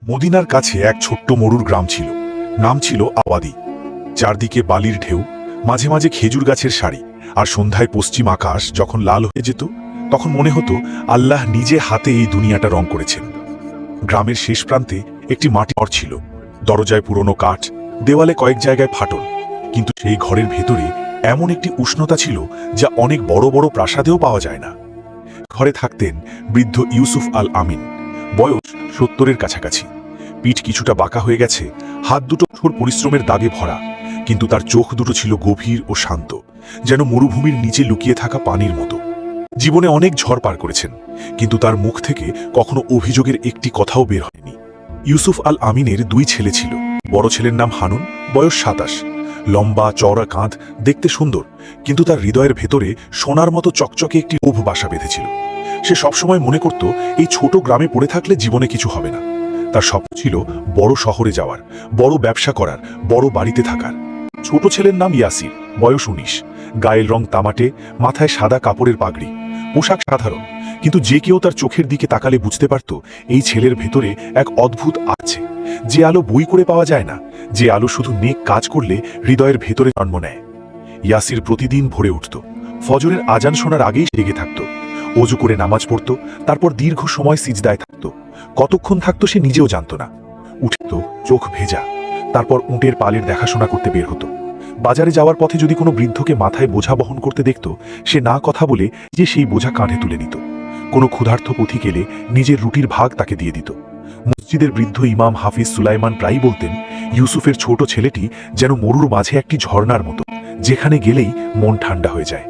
মদিনার কাছে এক ছোট্ট মরুর গ্রাম ছিল। নাম ছিল আওয়াদি। চারদিকে বালির ঢেউ, মাঝে মাঝে খেজুর গাছের সারি, আর সন্ধ্যায় পশ্চিম আকাশ যখন লাল হয়ে যেত তখন মনে হতো আল্লাহ নিজে হাতে এই দুনিয়াটা রং করেছেন। গ্রামের শেষ প্রান্তে একটি মাটির ঘর ছিল। দরজায় পুরনো কাঠ, দেওয়ালে কয়েক জায়গায় ফাটল, কিন্তু সেই ঘরের ভেতরে এমন একটি উষ্ণতা ছিল যা অনেক বড় বড় প্রাসাদেও পাওয়া যায় না। ঘরে থাকতেন বৃদ্ধ ইউসুফ আল আমিন, বয়স 70-এর কাছাকাছি। পিঠ কিছুটা বাঁকা হয়ে গেছে, হাত দুটো কঠোর পরিশ্রমের দাগে ভরা, কিন্তু তার চোখ দুটো ছিল গভীর ও শান্ত, যেন মরুভূমির নিচে লুকিয়ে থাকা পানির মতো। জীবনে অনেক ঝড় পার করেছেন, কিন্তু তার মুখ থেকে কখনো অভিযোগের একটি কথাও বের হয়নি। ইউসুফ আল আমিনের 2 ছেলে ছিল। বড় ছেলের নাম হানুন, বয়স 27, লম্বা চওড়া কাঁধ, দেখতে সুন্দর, কিন্তু তার হৃদয়ের ভেতরে সোনার মতো চকচকে একটি লোভ বাসা বেঁধেছিল। সে সবসময় মনে করত এই ছোট গ্রামে পড়ে থাকলে জীবনে কিছু হবে না। তার স্বপ্ন ছিল বড় শহরে যাওয়ার, বড় ব্যবসা করার, বড় বাড়িতে থাকার। ছোট ছেলের নাম ইয়াসির, বয়স 19, গায়ের রং তামাটে, মাথায় সাদা কাপড়ের পাগড়ি, পোশাক সাধারণ, কিন্তু যে কেউ তার চোখের দিকে তাকালে বুঝতে পারত এই ছেলের ভেতরে এক অদ্ভুত আছে, যে আলো বই করে পাওয়া যায় না, যে আলো শুধু নেক কাজ করলে হৃদয়ের ভেতরে জন্ম নেয়। ইয়াসির প্রতিদিন ভোরে উঠত, ফজরের আজান শোনার আগেই জেগে থাকত, অজু করে নামাজ পড়ত, তারপর দীর্ঘ সময় সিজদায় থাকত। কতক্ষণ থাকতো সে নিজেও জানত না। উঠত চোখ ভেজা, তারপর উটের পালের দেখাশোনা করতে বের হতো। বাজারে যাওয়ার পথে যদি কোনো বৃদ্ধকে মাথায় বোঝা বহন করতে দেখত, সে না কথা বলে যে সেই বোঝা কাঁধে তুলে নিত। কোনো ক্ষুধার্ত পথিক এলে নিজের রুটির ভাগ তাকে দিয়ে দিত। মসজিদের বৃদ্ধ ইমাম হাফিজ সুলাইমান প্রায়ই বলতেন, ইউসুফের ছোট ছেলেটি যেন মরুর মাঝে একটি ঝর্ণার মতো, যেখানে গেলেই মন ঠান্ডা হয়ে যায়।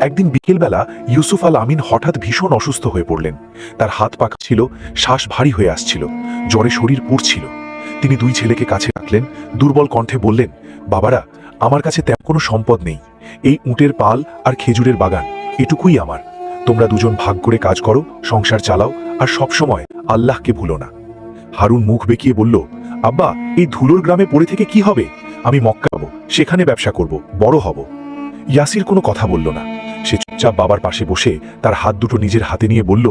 একদিন বিকেলবেলা ইউসুফ আল আমিন হঠাৎ ভীষণ অসুস্থ হয়ে পড়লেন। তার হাত পা ছিল, শ্বাস ভারী হয়ে আসছিল, জ্বরে শরীর পুড়ছিল। তিনি 2 ছেলেকে কাছে রাখলেন, দুর্বল কণ্ঠে বললেন, বাবারা, আমার কাছে তেমন কোনো সম্পদ নেই। এই উটের পাল আর খেজুরের বাগান, এটুকুই আমার। তোমরা দুজন ভাগ করে কাজ করো, সংসার চালাও, আর সবসময় আল্লাহকে ভুলো না। হারুন মুখ বেঁকিয়ে বলল, আব্বা, এই ধুলোর গ্রামে পড়ে থেকে কি হবে? আমি মক্কা যাব, সেখানে ব্যবসা করব, বড় হব। ইয়াসির কোনো কথা বলল না। সে চুপচাপ বাবার পাশে বসে তার হাত দুটো নিজের হাতে নিয়ে বলল,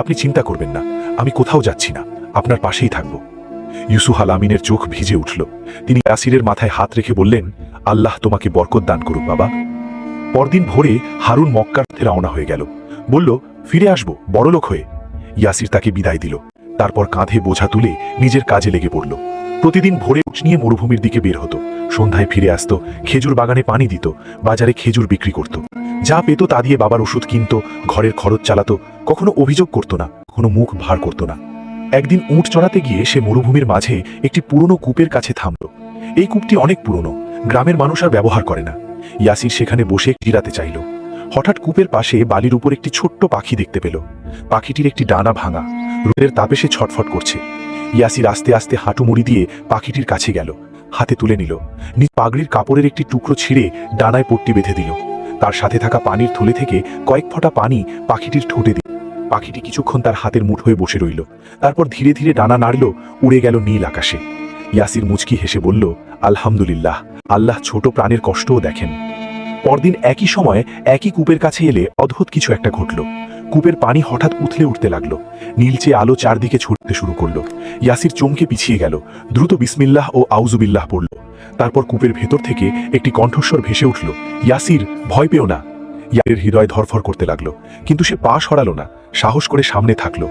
আপনি চিন্তা করবেন না, আমি কোথাও যাচ্ছি না, আপনার পাশেই থাকব। ইউসুফ আল আমিনের চোখ ভিজে উঠল। তিনি ইয়াসিরের মাথায় হাত রেখে বললেন, আল্লাহ তোমাকে বরকত দান করুক বাবা। পরদিন ভোরে হারুন মক্কার পথে রওনা হয়ে গেল। বলল, ফিরে আসবো বড়লোক হয়ে। ইয়াসির তাকে বিদায় দিল, তারপর কাঁধে বোঝা তুলে নিজের কাজে লেগে পড়ল। প্রতিদিন ভোরে উঠ নিয়ে মরুভূমির দিকে বের হতো, সন্ধ্যায় ফিরে আসতো, খেজুর বাগানে পানি দিত, বাজারে খেজুর বিক্রি করত। যা পেত তা দিয়ে বাবার ওষুধ কিনত, ঘরের খরচ চালাতো, কখনো অভিযোগ করত না, কখনো মুখ ভার করত না। একদিন উট চড়াতে গিয়ে সে মরুভূমির মাঝে একটি পুরনো কূপের কাছে থামল। এই কূপটি অনেক পুরনো, গ্রামের মানুষ আর ব্যবহার করে না। ইয়াসির সেখানে বসে জিরাতে চাইল। হঠাৎ কূপের পাশে বালির উপর একটি ছোট্ট পাখি দেখতে পেল। পাখিটির একটি ডানা ভাঙা, রোদের তাপে সে ছটফট করছে। ইয়াসির আস্তে আস্তে হাঁটু মুড়ি দিয়ে পাখিটির কাছে গেল, হাতে তুলে নিল। নিজ পাগড়ির কাপড়ের একটি টুকরো ছিঁড়ে ডানায় পট্টি বেঁধে দিল। তার সাথে থাকা পানির থলে থেকে কয়েক ফোঁটা পানি পাখিটির ঠোঁটে দিল। পাখিটি কিছুক্ষণ তার হাতের মুঠোয় বসে রইল, তারপর ধীরে ধীরে ডানা নাড়ল, উড়ে গেল নীল আকাশে। ইয়াসির মুচকি হেসে বলল, আলহামদুলিল্লাহ, আল্লাহ ছোট প্রাণের কষ্টও দেখেন। পরদিন একই সময় একই কূপের কাছে এলে অদ্ভুত কিছু একটা ঘটল। কূপের পানি হঠাৎ উথলে উঠতে লাগলো, নীলচে আলো চারদিকে ছড়তে শুরু করলো। ইয়াসির চমকে পিছিয়ে গেল, দ্রুত বিসমিল্লাহ ও আউজুবিল্লাহ পড়ল। তারপর কূপের ভেতর থেকে একটি কণ্ঠস্বর ভেসে উঠল, ইয়াসির, ভয় পেও না। ইয়াসির হৃদয় ধরফর করতে লাগলো, কিন্তু সে পা সরালো না, সাহস করে সামনে থাকলো।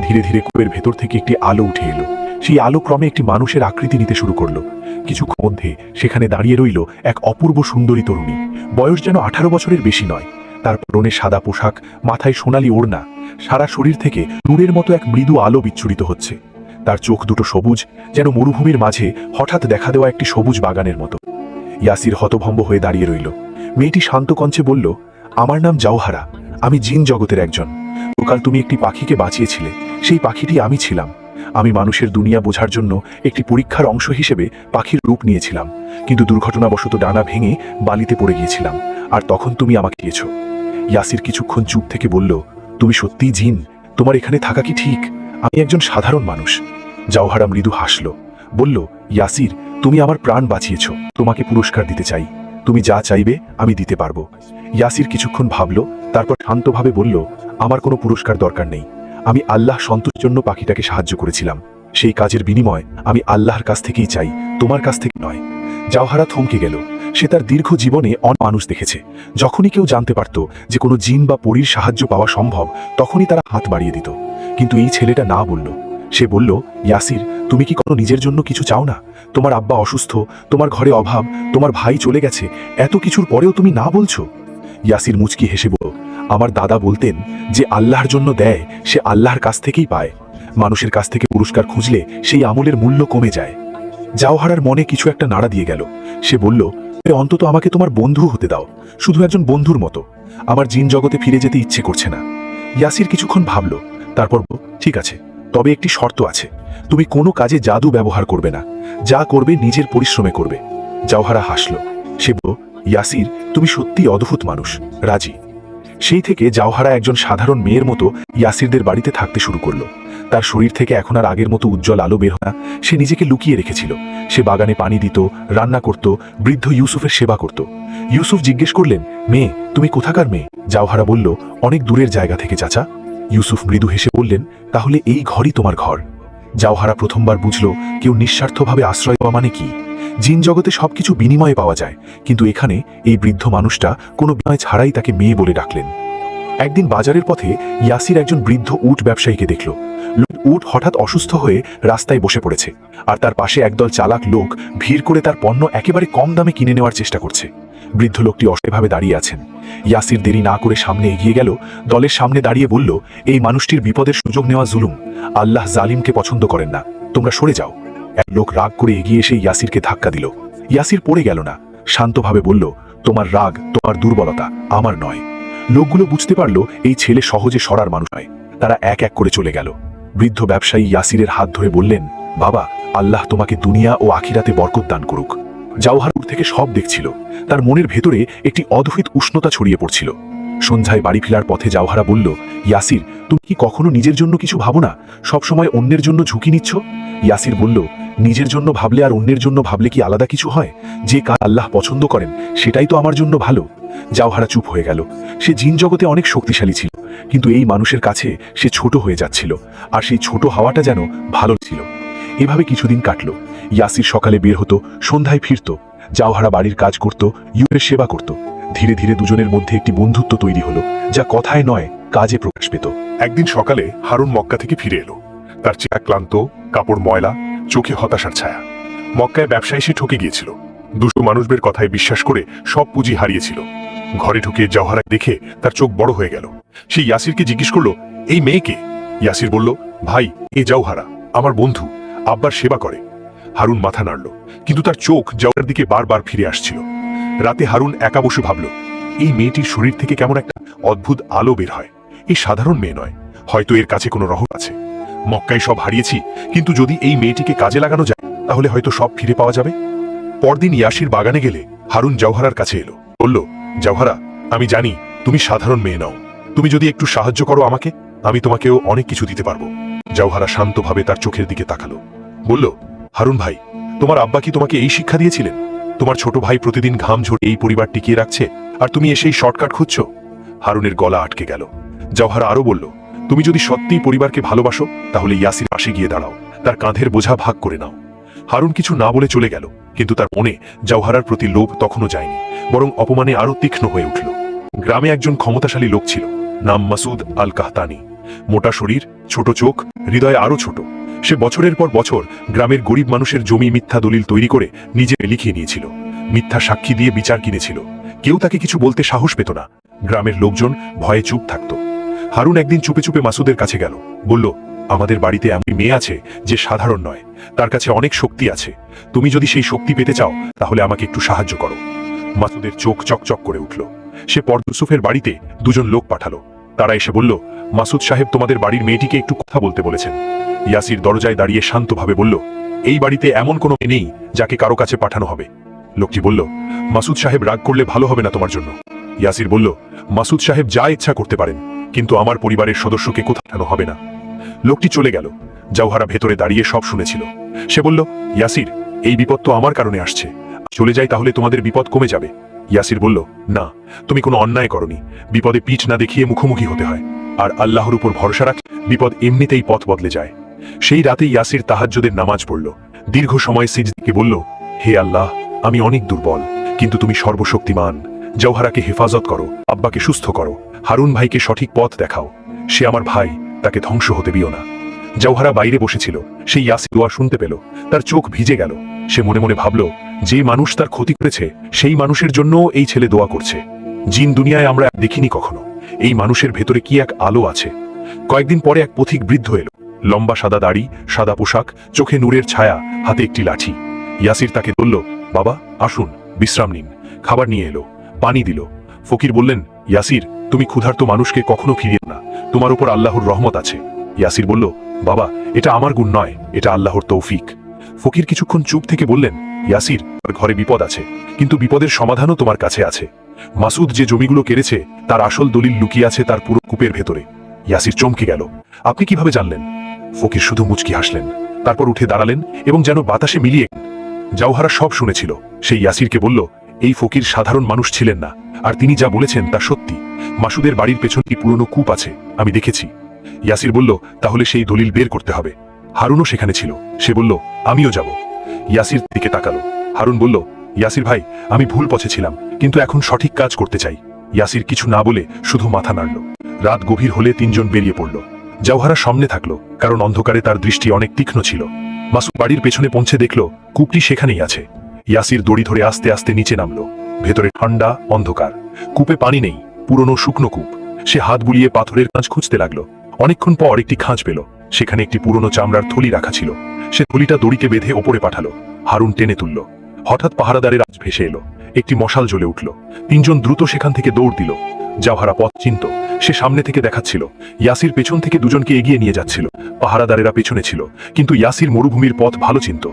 ধীরে ধীরে কূপের ভেতর থেকে একটি আলো উঠে এলো। সেই আলো ক্রমে একটি মানুষের আকৃতি নিতে শুরু করলো। কিছুক্ষণ মধ্যে সেখানে দাঁড়িয়ে রইল এক অপূর্ব সুন্দরী তরুণী। বয়স যেন 18 বছরের বেশি নয়। তার পরনে সাদা পোশাক, মাথায় সোনালি ওড়না, সারা শরীর থেকে নূরের মতো এক মৃদু আলো বিচ্ছুরিত হচ্ছে। তার চোখ দুটো সবুজ, যেন মরুভূমির মাঝে হঠাৎ দেখা দেওয়া একটি সবুজ বাগানের মতো। ইয়াসির হতভম্ব হয়ে দাঁড়িয়ে রইল। মেয়েটি শান্ত কণ্ঠে বলল, আমার নাম জাওহারা, আমি জিন জগতের একজন। কাল তুমি একটি পাখিকে বাঁচিয়েছিলে, সেই পাখিটি আমি ছিলাম। আমি মানুষের দুনিয়া বোঝার জন্য একটি পরীক্ষার অংশ হিসেবে পাখির রূপ নিয়েছিলাম, কিন্তু দুর্ঘটনাবশত ডানা ভেঙে বালিতে পড়ে গিয়েছিলাম, আর তখন তুমি আমাকে দিয়েছ। ইয়াসির কিছুক্ষণ চুপ থেকে বলল, তুমি সত্যিই জিন? তোমার এখানে থাকা কি ঠিক? আমি একজন সাধারণ মানুষ। জাওহারা মৃদু হাসল, বলল, ইয়াসির, তুমি আমার প্রাণ বাঁচিয়েছ, তোমাকে পুরস্কার দিতে চাই। তুমি যা চাইবে আমি দিতে পারবো। ইয়াসির কিছুক্ষণ ভাবল, তারপর শান্তভাবে বলল, আমার কোনো পুরস্কার দরকার নেই। আমি আল্লাহ সন্তুষ্টির জন্য পাখিটাকে সাহায্য করেছিলাম, সেই কাজের বিনিময় আমি আল্লাহর কাছ থেকেই চাই, তোমার কাছ থেকে নয়। জাওহারা থমকে গেল। সে তার দীর্ঘ জীবনে অনেক মানুষ দেখেছে, যখনই কেউ জানতে পারত যে কোনো জিন বা পরীর সাহায্য পাওয়া সম্ভব, তখনই তারা হাত বাড়িয়ে দিত। কিন্তু এই ছেলেটা না বলল। সে বলল, ইয়াসির, তুমি কি কোনো নিজের জন্য কিছু চাও না? তোমার আব্বা অসুস্থ, তোমার ঘরে অভাব, তোমার ভাই চলে গেছে, এত কিছুর পরেও তুমি না বলছো? ইয়াসির মুচকি হেসে বলল, আমার দাদা বলতেন যে আল্লাহর জন্য দেয় সে আল্লাহর কাছ থেকেই পায়। মানুষের কাছ থেকে পুরস্কার খুঁজলে সেই আমলের মূল্য কমে যায়। জাওহারার মনে কিছু একটা নাড়া দিয়ে গেল। সে বলল, অন্তত আমাকে তোমার বন্ধু হতে দাও, শুধু একজন বন্ধুর মতো। আমার জিন জগতে ফিরে যেতে ইচ্ছে করছে না। ইয়াসির কিছুক্ষণ ভাবল, তারপর ঠিক আছে, তবে একটি শর্ত আছে। তুমি কোনো কাজে জাদু ব্যবহার করবে না, যা করবে নিজের পরিশ্রমে করবে। জাওহারা হাসল। সে বলল, ইয়াসির, তুমি সত্যি অদ্ভুত মানুষ, রাজি। সেই থেকে জাওহারা একজন সাধারণ মেয়ের মতো ইয়াসিরদের বাড়িতে থাকতে শুরু করলো। তার শরীর থেকে এখন আর আগের মতো উজ্জ্বল আলো বের হয় না। সে নিজেকে লুকিয়ে রেখেছিল। সে বাগানে পানি দিত, রান্না করত, বৃদ্ধ ইউসুফের সেবা করত। ইউসুফ জিজ্ঞেস করলেন, মেয়ে, তুমি কোথাকার মেয়ে? জাওহারা বলল, অনেক দূরের জায়গা থেকে, চাচা। ইউসুফ মৃদু হেসে বললেন, তাহলে এই ঘরই তোমার ঘর। জাওহারা প্রথমবার বুঝল কেউ নিঃস্বার্থভাবে আশ্রয় পাওয়া মানে কি। জিন জগতে সবকিছু বিনিময়ে পাওয়া যায়, কিন্তু এখানে এই বৃদ্ধ মানুষটা কোনো বিনয় ছাড়াই তাকে মেয়ে বলে ডাকলেন। একদিন বাজারের পথে ইয়াসির একজন বৃদ্ধ উট ব্যবসায়ীকে দেখল। উট হঠাৎ অসুস্থ হয়ে রাস্তায় বসে পড়েছে, আর তার পাশে একদল চালাক লোক ভিড় করে তার পণ্য একেবারে কম দামে কিনে নেওয়ার চেষ্টা করছে। বৃদ্ধ লোকটি অসহায়ভাবে দাঁড়িয়ে আছেন। ইয়াসির দেরি না করে সামনে এগিয়ে গেল। দলের সামনে দাঁড়িয়ে বলল, এই মানুষটির বিপদের সুযোগ নেওয়া জুলুম। আল্লাহ জালিমকে পছন্দ করেন না, তোমরা সরে যাও। এক লোক রাগ করে এগিয়ে এসে ইয়াসিরকে ধাক্কা দিল। ইয়াসির পড়ে গেল না, শান্তভাবে বলল, তোমার রাগ, তোমার দুর্বলতা, আমার নয়। লোকগুলো বুঝতে পারল এই ছেলে সহজে সরার মানুষ নয়। তারা এক এক করে চলে গেল। বৃদ্ধ ব্যবসায়ী ইয়াসিরের হাত ধরে বললেন, বাবা, আল্লাহ তোমাকে দুনিয়া ও আখিরাতে বরকত দান করুক। জাওহার থেকে সব দেখছিল। তার মনের ভেতরে একটি অদ্ভুত উষ্ণতা ছড়িয়ে পড়ছিল। সন্ধ্যায় বাড়ি ফেরার পথে জাওহারা বলল, ইয়াসির, তুমি কি কখনো নিজের জন্য কিছু ভাবো না? সবসময় অন্যের জন্য ঝুঁকি নিচ্ছ। ইয়াসির বলল, নিজের জন্য ভাবলে আর অন্যের জন্য ভাবলে কি আলাদা কিছু হয়? যে কাজ আল্লাহ পছন্দ করেন সেটাই তো আমার জন্য ভালো। জাওহারা চুপ হয়ে গেল। সে জিন জগতে অনেক শক্তিশালী ছিল, কিন্তু এই মানুষের কাছে সে ছোট হয়ে যাচ্ছিল, আর সেই ছোট হওয়াটা যেন ভালো ছিল। এভাবে কিছুদিন কাটল। ইয়াসির সকালে বের হতো, সন্ধ্যায় ফিরত। জাওহারা বাড়ির কাজ করত, ইউরের সেবা করত। ধীরে ধীরে দুজনের মধ্যে একটি বন্ধুত্ব তৈরি হলো, যা কথায় নয় কাজে প্রকাশ পেত। একদিন সকালে হারুন মক্কা থেকে ফিরে এলো। তার চেহারা ক্লান্ত, কাপড় ময়লা, চোখে হতাশার ছায়া। মক্কায় ব্যবসায় সে ঠকে গিয়েছিল। দুটো মানুষদের কথায় বিশ্বাস করে সব পুঁজি হারিয়েছিল। ঘরে ঢুকে জাওহারা দেখে তার চোখ বড় হয়ে গেল। সে ইয়াসিরকে জিজ্ঞেস করলো, এই মেয়েকে? ইয়াসির বলল, ভাই, এ জাওহারা আমার বন্ধু, আব্বার সেবা করে। হারুন মাথা নাড়ল, কিন্তু তার চোখ জাওহারার দিকে বারবার ফিরে আসছিল। রাতে হারুন একা বসে ভাবল, এই মেয়েটির শরীর থেকে কেমন একটা অদ্ভুত আলো বের হয়। এই সাধারণ মেয়ে নয়, হয়তো এর কাছে কোনো রহস্য আছে। মক্কায় সব হারিয়েছি, কিন্তু যদি এই মেয়েটিকে কাজে লাগানো যায় তাহলে হয়তো সব ফিরে পাওয়া যাবে। পরদিন ইয়াসির বাগানে গেলে হারুন জাওহারার কাছে এলো। বলল, জাওহারা, আমি জানি তুমি সাধারণ মেয়ে নও। তুমি যদি একটু সাহায্য করো আমাকে, আমি তোমাকেও অনেক কিছু দিতে পারবো। জাওহারা শান্তভাবে তার চোখের দিকে তাকালো। বলল, হারুন ভাই, তোমার আব্বা কি তোমাকে এই শিক্ষা দিয়েছিলেন? তোমার ছোট ভাই প্রতিদিন ঘাম ঝরে এই পরিবার টিকিয়ে রাখছে, আর তুমি এসেই শর্টকাট খুঁজছো। হারুনের গলা আটকে গেল। জাওহারা আরো বলল, তুমি যদি সত্যিই পরিবারকে ভালোবাসো তাহলে ইয়াসির পাশে গিয়ে দাঁড়াও, তার কাঁধের বোঝা ভাগ করে নাও। হারুন কিছু না বলে চলে গেল, কিন্তু তার মনে জাওহারার প্রতি লোভ তখনও যায়নি, বরং অপমানে আরো তীক্ষ্ণ হয়ে উঠল। গ্রামে একজন ক্ষমতাশালী লোক ছিল, নাম মাসুদ আল কাহতানি। মোটা শরীর, ছোট চোখ, হৃদয় আরো ছোট। সে বছরের পর বছর গ্রামের গরিব মানুষের জমি মিথ্যা দলিল তৈরি করে নিজে লিখিয়ে নিয়েছিল। মিথ্যা সাক্ষী দিয়ে বিচার কিনেছিল। কেউ তাকে কিছু বলতে সাহস পেত না। গ্রামের লোকজন ভয়ে চুপ থাকত। হারুন একদিন চুপে চুপে মাসুদের কাছে গেল। বলল, আমাদের বাড়িতে এমন মেয়ে আছে যে সাধারণ নয়, তার কাছে অনেক শক্তি আছে। তুমি যদি সেই শক্তি পেতে চাও তাহলে আমাকে একটু সাহায্য করো। মাসুদের চোখ চকচক করে উঠল। সে পর ইউসুফের বাড়িতে দুজন লোক পাঠালো। তারা এসে বলল, মাসুদ সাহেব তোমাদের বাড়ির মেয়েটিকে একটু কথা বলতে বলেছেন। ইয়াসির দরজায় দাঁড়িয়ে শান্তভাবে বলল, এই বাড়িতে এমন কোনো মেয়ে নেই যাকে কারো কাছে পাঠানো হবে। লোকটি বলল, মাসুদ সাহেব রাগ করলে ভালো হবে না তোমার জন্য। ইয়াসির বলল, মাসুদ সাহেব যা ইচ্ছা করতে পারেন, কিন্তু আমার পরিবারের সদস্যকে কোথাও পাঠানো হবে না। লোকটি চলে গেল। জাওহারা ভেতরে দাঁড়িয়ে সব শুনেছিল। সে বলল, ইয়াসির, এই বিপদ তো আমার কারণে আসছে। চলে যাই তাহলে তোমাদের বিপদ কমে যাবে। ইয়াসির বলল, না, তুমি কোনো অন্যায় করনি। বিপদে পিঠ না দেখিয়ে মুখোমুখি হতে হয়, আর আল্লাহর উপর ভরসা রাখ। বিপদ এমনিতেই পথ বদলে যায়। সেই রাতে ইয়াসির তাহাজ্জুদের নামাজ পড়ল। দীর্ঘ সময় সিজদাকে বলল, হে আল্লাহ, আমি অনেক দুর্বল, কিন্তু তুমি সর্বশক্তিমান। জওহারাকে হেফাজত করো, আব্বাকে সুস্থ করো, হারুন ভাইকে সঠিক পথ দেখাও। সে আমার ভাই, তাকে ধ্বংস হতে দিও না। জওহারা বাইরে বসেছিল, সেই ইয়াসির দোয়া শুনতে পেল। তার চোখ ভিজে গেল। সে মনে মনে ভাবল, যে মানুষ তার ক্ষতি করেছে সেই মানুষের জন্য এই ছেলে দোয়া করছে। জিন দুনিয়ায় আমরা দেখিনি কখনো। এই মানুষের ভেতরে কি এক আলো আছে। কয়েকদিন পরে এক পথিক বৃদ্ধ এলো। লম্বা সাদা দাড়ি, সাদা পোশাক, চোখে নূরের ছায়া, হাতে একটি লাঠি। ইয়াসির তাকে বলল, বাবা আসুন, বিশ্রাম নিন। খাবার নিয়ে এলো, পানি দিল। ফকির বললেন, ইয়াসির, তুমি ক্ষুধার্ত মানুষকে কখনো ফিরিয়ে না, তোমার উপর আল্লাহর রহমত আছে। ইয়াসির বলল, বাবা, এটা আমার গুণ নয়, এটা আল্লাহর তৌফিক। ফকির কিছুক্ষণ চুপ থেকে বললেন, ইয়াসির, ঘরে বিপদ আছে, কিন্তু বিপদের সমাধানও তোমার কাছে আছে। মাসুদ যে জমিগুলো কেড়েছে তার আসল দলিল লুকিয়ে আছে তার পুরো কূপের ভেতরে। ইয়াসির চমকে গেল, আপনি কিভাবে জানলেন? ফকির শুধু মুচকি হাসলেন, তারপর উঠে দাঁড়ালেন এবং যেন বাতাসে মিলিয়ে জওহারা সব শুনেছিল। সেই ইয়াসিরকে বলল, এই ফকির সাধারণ মানুষ ছিলেন না, আর তিনি যা বলেছেন তা সত্যি। মাসুদের বাড়ির পেছনে কি পুরনো কূপ আছে, আমি দেখেছি। ইয়াসির বলল, তাহলে সেই দলিল বের করতে হবে। হারুনও সেখানে ছিল। সে বলল, আমিও যাব। ইয়াসির দিকে তাকালো। হারুন বলল, ইয়াসির ভাই, আমি ভুল পথে ছিলাম, কিন্তু এখন সঠিক কাজ করতে চাই। ইয়াসির কিছু না বলে শুধু মাথা নাড়ল। রাত গভীর হলে তিনজন বেরিয়ে পড়ল। জওহারা সামনে থাকলো, কারণ অন্ধকারে তার দৃষ্টি অনেক তীক্ষ্ণ ছিল। মাসুদ বাড়ির পেছনে পৌঁছে দেখল কূপটি সেখানেই আছে। ইয়াসির দড়ি ধরে আস্তে আস্তে নিচে নামলো। ভেতরে ঠান্ডা, অন্ধকার। কূপে পানি নেই, পুরনো শুকনো কূপ। সে হাত বুলিয়ে পাথরের কাঁচ খুঁজতে লাগলো। অনেকক্ষণ পর একটি খাঁজ পেল। সেখানে একটি পুরনো চামড়ার থলি রাখা ছিল। সে থলিটা দড়িতে বেঁধে ওপরে পাঠালো। হারুন টেনে তুলল। হঠাৎ পাহারাদারের আওয়াজ ভেসে এলো। একটি মশাল জ্বলে উঠল। তিনজন দ্রুত সেখান থেকে দৌড় দিল। জওহারা পথ চিনত। সে সামনে থেকে দেখাচ্ছিল। ইয়াসির পেছন থেকে দুজনকে এগিয়ে নিয়ে যাচ্ছিল। পাহারাদারেরা পেছনে ছিল, কিন্তু ইয়াসির মরুভূমির পথ ভালো চিনত।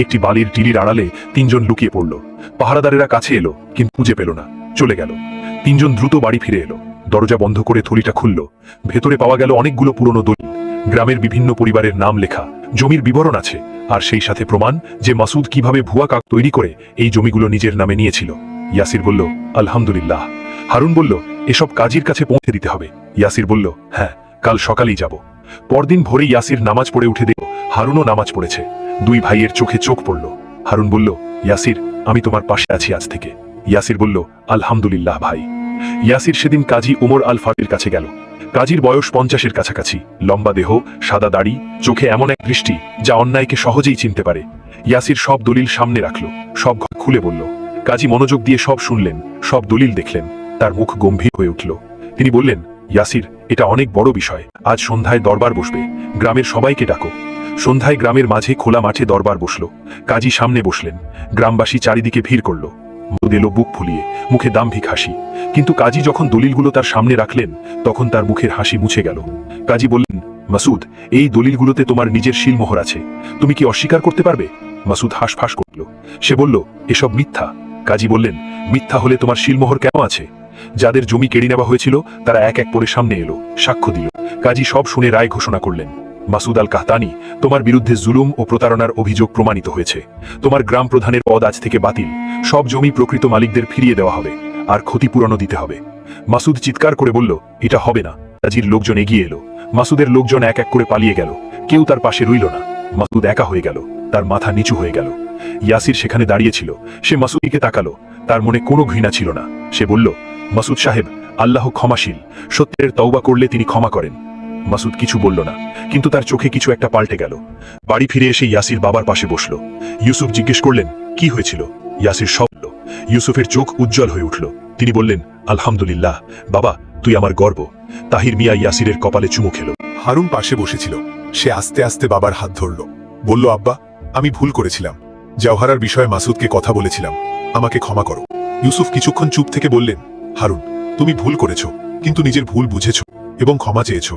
একটি বালির টিলির আড়ালে তিনজন লুকিয়ে পড়ল। পাহারাদারেরা কাছে এলো, কিন্তু খুঁজে পেল না, চলে গেল। তিনজন দ্রুত বাড়ি ফিরে এলো। দরজা বন্ধ করে থলিটা খুলল। ভেতরে পাওয়া গেল অনেকগুলো পুরনো দলিল। গ্রামের বিভিন্ন পরিবারের নাম লেখা, জমির বিবরণ আছে, আর সেই সাথে প্রমাণ যে মাসুদ কিভাবে ভুয়া কাক তৈরি করে এই জমিগুলো নিজের নামে নিয়েছিল। ইয়াসির বলল, আলহামদুলিল্লাহ। হারুন বলল, এসব কাজীর কাছে পৌঁছে দিতে হবে। ইয়াসির বলল, হ্যাঁ, কাল সকালেই যাব। পরদিন ভোরে ইয়াসির নামাজ পড়ে উঠে দেখল হারুনও নামাজ পড়েছে। দুই ভাইয়ের চোখে চোখ পড়ল। হারুন বলল, ইয়াসির, আমি তোমার পাশে আছি আজ থেকে। ইয়াসির বলল, আলহামদুলিল্লাহ ভাই। ইয়াসির সেদিন কাজী ওমর আল ফারুকের কাছে গেল। কাজীর বয়স 50-এর কাছাকাছি, লম্বা দেহ, সাদা দাড়ি, চোখে এমন এক দৃষ্টি যা অন্যায়কে সহজেই চিনতে পারে। ইয়াসির সব দলিল সামনে রাখল, সব খুলে বলল। কাজী মনোযোগ দিয়ে সব শুনলেন, সব দলিল দেখলেন। তার মুখ গম্ভীর হয়ে উঠল। তিনি বললেন, ইয়াসির, এটা অনেক বড় বিষয়। আজ সন্ধ্যায় দরবার বসবে, গ্রামের সবাইকে ডাকো। সন্ধ্যায় গ্রামের মাঝে খোলা মাঠে দরবার বসল। কাজী সামনে বসলেন। গ্রামবাসী চারিদিকে ভিড় করল। এলো বুক ফুলিয়ে, মুখে দাম্ভিক হাসি। কিন্তু কাজী যখন দলিলগুলো তার সামনে রাখলেন, তখন তার মুখের হাসি মুছে গেল। কাজী বললেন, মাসুদ, এই দলিলগুলোতে তোমার নিজের শিলমোহর আছে, তুমি কি অস্বীকার করতে পারবে? মাসুদ হাঁসফাঁস করল। সে বলল, এসব মিথ্যা। কাজী বললেন, মিথ্যা হলে তোমার শিলমোহর কেন আছে? যাদের জমি কেড়ে নেওয়া হয়েছিল তারা এক এক করে সামনে এলো, সাক্ষ্য দিল। কাজী সব শুনে রায় ঘোষণা করলেন, মাসুদ আল কাহতানি, তোমার বিরুদ্ধে জুলুম ও প্রতারণার অভিযোগ প্রমাণিত হয়েছে। তোমার গ্রাম প্রধানের পদ আজ থেকে বাতিল। সব জমি প্রকৃত মালিকদের ফিরিয়ে দেওয়া হবে, আর ক্ষতিপূরণও দিতে হবে। মাসুদ চিৎকার করে বলল, এটা হবে না। কাজীর লোকজন এগিয়ে এলো। মাসুদের লোকজন এক এক করে পালিয়ে গেল। কেউ তার পাশে রইল না। মাসুদ একা হয়ে গেল। তার মাথা নিচু হয়ে গেল। ইয়াসির সেখানে দাঁড়িয়েছিল। সে মাসুদকে তাকালো। তার মনে কোনো ঘৃণা ছিল না। সে বলল, মাসুদ সাহেব, আল্লাহ ক্ষমাশীল। সত্যের তওবা করলে তিনি ক্ষমা করেন। মাসুদ কিছু বলল না, কিন্তু তার চোখে কিছু একটা পাল্টে গেল। বাড়ি ফিরে এসে ইয়াসির বাবার পাশে বসল। ইউসুফ জিজ্ঞেস করলেন, কি হয়েছিল? ইয়াসির সব বলল। ইউসুফের চোখ উজ্জ্বল হয়ে উঠল। তিনি বললেন, আলহামদুলিল্লাহ বাবা, তুই আমার গর্ব। তাহির মিয়া ইয়াসিরের কপালে চুমু খেল। হারুন পাশে বসেছিল। সে আস্তে আস্তে বাবার হাত ধরল। বলল, আব্বা, আমি ভুল করেছিলাম। জওহারার বিষয়ে মাসুদকে কথা বলেছিলাম, আমাকে ক্ষমা করো। ইউসুফ কিছুক্ষণ চুপ থেকে বললেন, হারুন, তুমি ভুল করেছ, কিন্তু নিজের ভুল বুঝেছ এবং ক্ষমা চেয়েছ।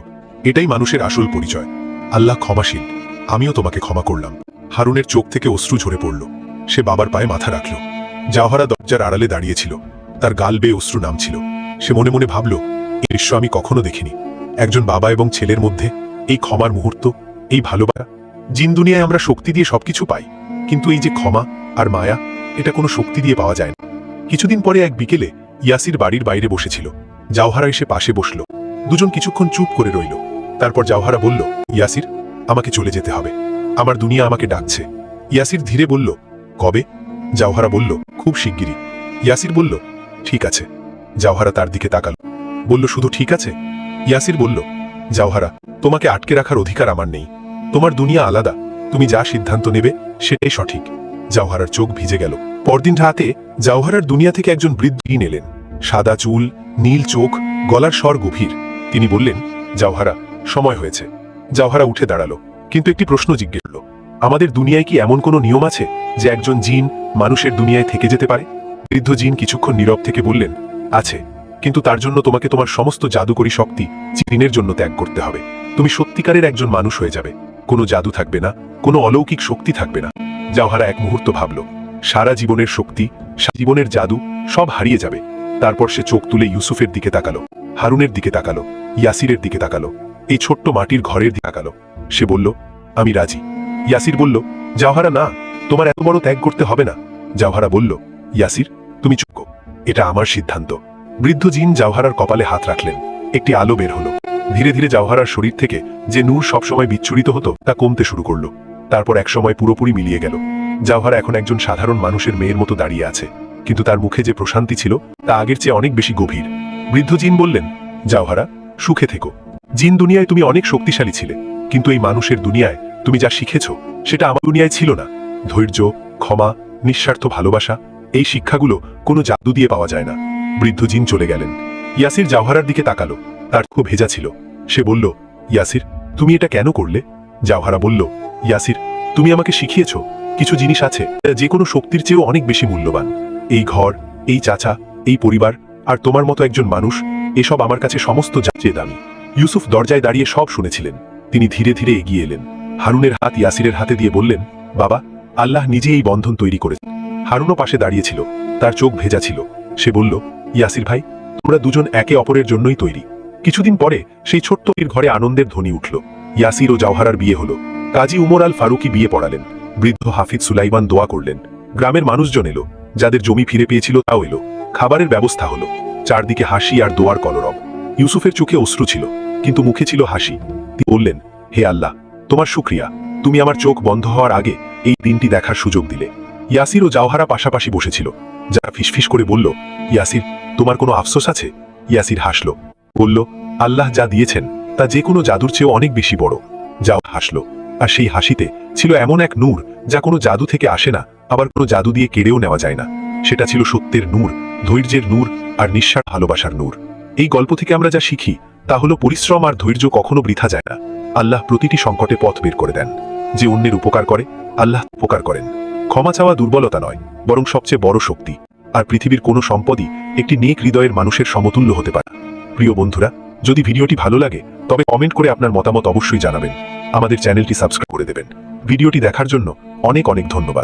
এটাই মানুষের আসল পরিচয়। আল্লাহ ক্ষমাশীল। আমিও তোমাকে ক্ষমা করলাম। হারুনের চোখ থেকে অশ্রু ঝরে পড়ল। সে বাবার পায়ে মাথা রাখল। জওহারা দরজার আড়ালে দাঁড়িয়েছিল। তার গাল বেয়ে অশ্রু নামছিল। সে মনে মনে ভাবল, এই দৃশ্য আমি কখনো দেখিনি। একজন বাবা এবং ছেলের মধ্যে এই ক্ষমার মুহূর্ত, এই ভালোবাসা। জিন দুনিয়ায় আমরা শক্তি দিয়ে সবকিছু পাই, কিন্তু এই যে ক্ষমা আর মায়া, এটা কোনো শক্তি দিয়ে পাওয়া যায় না। কিছুদিন পরে এক বিকেলে ইয়াসির বাড়ির বাইরে বসেছিল। জওহারা এসে পাশে বসল। দুজন কিছুক্ষণ চুপ করে রইল। তারপর জওহারা বলল, ইয়াসির, আমাকে চলে যেতে হবে, আমার দুনিয়া আমাকে ডাকছে। ইয়াসির ধীরে বলল, কবে? জাওহারা বলল, খুব শিগগিরই। ইয়াসির বলল, ঠিক আছে। জাওহারা তার দিকে তাকালো, বলল, শুধু ঠিক আছে? ইয়াসির বলল, জাওহারা, তোমাকে আটকে রাখার অধিকার আমার নেই। তোমার দুনিয়া আলাদা, তুমি যা সিদ্ধান্ত নেবে সেটাই সঠিক। জাওহারার চোখ ভিজে গেল। পরদিন রাতে জাওহারার দুনিয়া থেকে একজন বৃদ্ধ এলেন। সাদা চুল, নীল চোখ, গলার স্বর গভীর। তিনি বললেন, জাওহারা, সময় হয়েছে। জাওহারা উঠে দাঁড়ালো, কিন্তু একটি প্রশ্ন জিজ্ঞেস করল, আমাদের দুনিয়ায় কি এমন কোনো নিয়ম আছে যে একজন জিন মানুষের দুনিয়ায় থেকে যেতে পারে? বৃদ্ধ জিন কিছুক্ষণ নীরব থেকে বললেন, আছে, কিন্তু তার জন্য তোমাকে তোমার সমস্ত জাদুকরী শক্তি চিরদিনের জন্য ত্যাগ করতে হবে। তুমি সত্যিকারের একজন মানুষ হয়ে যাবে, কোনো জাদু থাকবে না, কোনো অলৌকিক শক্তি থাকবে না। জাওহারা এক মুহূর্ত ভাবল, সারা জীবনের শক্তি, জীবনের জাদু সব হারিয়ে যাবে। তারপর সে চোখ তুলে ইউসুফের দিকে তাকালো, হারুনের দিকে তাকালো, ইয়াসিরের দিকে তাকালো, এই ছোট্ট মাটির ঘরের দিকে তাকালো। সে বলল, আমি রাজি। ইয়াসির বলল, জাওহারা, না, তোমার এত বড় ত্যাগ করতে হবে না। জাওহারা বলল, ইয়াসির, তুমি চুপ, এটা আমার সিদ্ধান্ত। বৃদ্ধ জিন জাওহারার কপালে হাত রাখলেন। একটি আলো বের হলো। ধীরে ধীরে জাওহারার শরীর থেকে যে নূর সবসময় বিচ্ছুরিত হতো তা কমতে শুরু করলো। তারপর একসময় পুরোপুরি মিলিয়ে গেল। জাওহারা এখন একজন সাধারণ মানুষের মেয়ের মতো দাঁড়িয়ে আছে, কিন্তু তার মুখে যে প্রশান্তি ছিল তা আগের চেয়ে অনেক বেশি গভীর। বৃদ্ধ জিন বললেন, জাওহারা, সুখে থেকো। জিন দুনিয়ায় তুমি অনেক শক্তিশালী ছিলে, কিন্তু এই মানুষের দুনিয়ায় তুমি যা শিখেছ সেটা আমার দুনিয়ায় ছিল না। ধৈর্য, ক্ষমা, নিঃস্বার্থ ভালোবাসা, এই শিক্ষাগুলো কোনো জাদু দিয়ে পাওয়া যায় না। বৃদ্ধ জিন চলে গেলেন। ইয়াসির জাওহারার দিকে তাকালো, তার খুব ভেজা ছিল। সে বলল, ইয়াসির, তুমি এটা কেন করলে? জাওহারা বলল, ইয়াসির, তুমি আমাকে শিখিয়েছ কিছু জিনিস আছে যে কোনো শক্তির চেয়েও অনেক বেশি মূল্যবান। এই ঘর, এই চাচা, এই পরিবার, আর তোমার মতো একজন মানুষ, এসব আমার কাছে সমস্ত চেয়ে দামি। ইউসুফ দরজায় দাঁড়িয়ে সব শুনেছিলেন। তিনি ধীরে ধীরে এগিয়ে এলেন। হারুনের হাত ইয়াসিরের হাতে দিয়ে বললেন, বাবা, আল্লাহ নিজে এই বন্ধন তৈরি করেছেন। হারুনও পাশে দাঁড়িয়েছিল, তার চোখ ভেজা ছিল। সে বলল, ইয়াসির ভাই, তোমরা দুজন একে অপরের জন্যই তৈরি। কিছুদিন পরে সেই ছোট্ট ঘরে আনন্দের ধ্বনি উঠল। ইয়াসির ও জাওহারার বিয়ে হলো। কাজী উমর আল ফারুকি বিয়ে পড়ালেন। বৃদ্ধ হাফিজ সুলাইমান দোয়া করলেন। গ্রামের মানুষজন এলো, যাদের জমি ফিরে পেয়েছিল তাও এলো। খাবারের ব্যবস্থা হলো। চারদিকে হাসি আর দোয়ার কলরব। ইউসুফের চোখে অশ্রু ছিল, কিন্তু মুখে ছিল হাসি। তিনি বললেন, হে আল্লাহ, তোমার শুকরিয়া, তুমি আমার চোখ বন্ধ হওয়ার আগে এই দিনটি দেখার সুযোগ দিলে। ইয়াসির ও জাওহারা পাশাপাশি বসেছিল। যারা ফিসফিস করে বলল, ইয়াসির, তোমার কোনো আফসোস আছে? ইয়াসির হাসল, বলল, আল্লাহ যা দিয়েছেন তা যে কোনো জাদুর চেয়েও অনেক বেশি বড়। যাও হাসল, আর সেই হাসিতে ছিল এমন এক নূর যা কোনো জাদু থেকে আসে না, আবার কোনো জাদু দিয়ে কেড়েও নেওয়া যায় না। সেটা ছিল সত্যের নূর, ধৈর্যের নূর, আর নিঃস্বার্থ ভালোবাসার নূর। এই গল্প থেকে আমরা যা শিখি তা হলো পরিশ্রম আর ধৈর্য কখনো বৃথা যায় না। আল্লাহ প্রতিটি সংকটে পথ বের করে দেন। যে অন্যের উপকার করে আল্লাহ উপকার করেন। ক্ষমা চাওয়া দুর্বলতা নয়, বরং সবচেয়ে বড় শক্তি। আর পৃথিবীর কোনো সম্পদই একটি নেক হৃদয়ের মানুষের সমতুল্য হতে পারে। প্রিয় বন্ধুরা, যদি ভিডিওটি ভালো লাগে তবে কমেন্ট করে আপনার মতামত অবশ্যই জানাবেন। আমাদের চ্যানেলটি সাবস্ক্রাইব করে দেবেন। ভিডিওটি দেখার জন্য অনেক অনেক ধন্যবাদ।